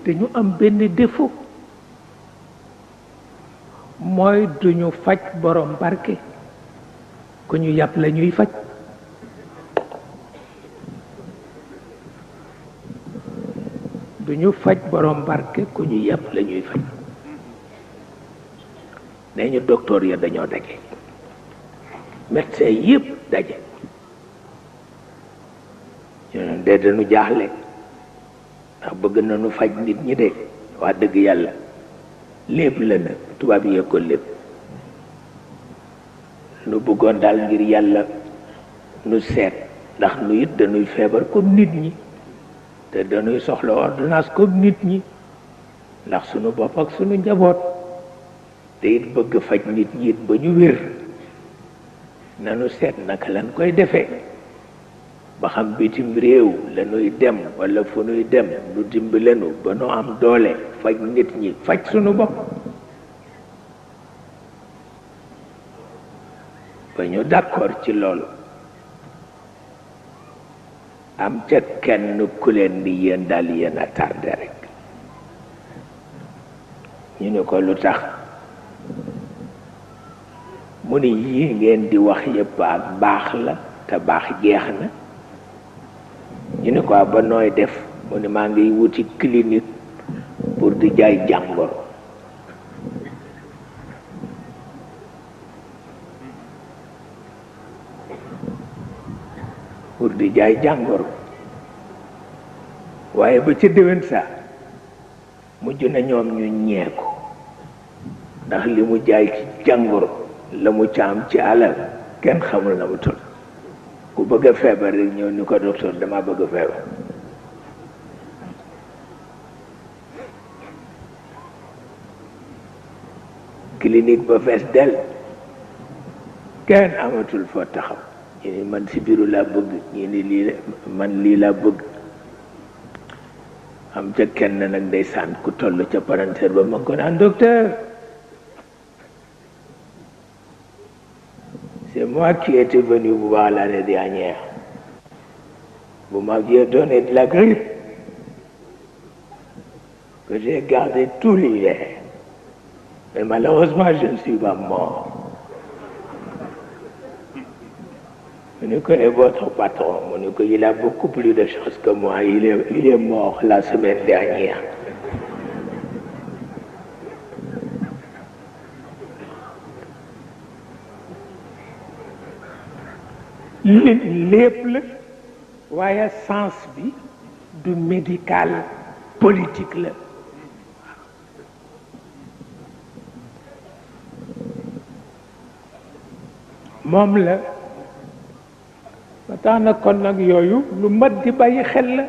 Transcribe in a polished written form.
dañu am benn défaut mooy duñu faj borom barke ku ñu yàpp la ñuy faj duñu faj borom barke ku ñu yàpp la ñuy faj nee ñu docteur ya dañoo daje médecin yépp daje ñu ne de dañu jaaxle ndax bëgg nañu faj nit ñi de wax dëgg yàlla lépp la nag tubaab yee ko lépp nu bëggoon daal ngir yàlla nu seet ndax nu it dañuy feebar comme nit ñi te dañuy soxla ordonnance comme nit ñi ndax sunu bopp ak sunu njaboot te it bëgg faj nit ñi it ba ñu wér nanu seet naka lan koy defee ba xam bitim réew la nuy dem wala fu nuy dem nu dimbalenu ba nu am doole faj nit ñi faj sunu bopp ba ñu d'accord ci loolu am ca kenn ku leen di yéen daal yéen a tardé rek ñu ne ko lu tax mu ni yii ngeen di wax yépp ak baax la te baax jeex na ñu ne ko ba nooy def mu ne maa ngi wuti clinique pour di jaay jàngoro pour di jaay jàngoro waaye ba ca déwén saa mujj na ñoom ñu ñee ko ndax li mu jaay ci jàngoro la mu caam ci alal kenn xamul na mu toll ku bëgg a feebar rek ñëw ni ko docteur dama bëgg a feebar clinique ba fees del kenn amatul foo taxaw ñu ni man si biiru laa bëgg ñu ni lii man lii laa bëgg am ca kenn nag ndeysaan ku toll ca parenteer ba ma ko naan docteur c'est moi qui étais venu vous voir l'année dernière. Vous m'aviez donné de la grippe que j'ai gardé tout l'hiver. Mais malheureusement, je ne suis pas mort. Je connais votre patron. Il a beaucoup plus de chance que moi. Il est mort la semaine dernière. lépp la waaye sens bi du médical politique la moom la ba tax na kon nag yooyu lu mat di bàyyi xel la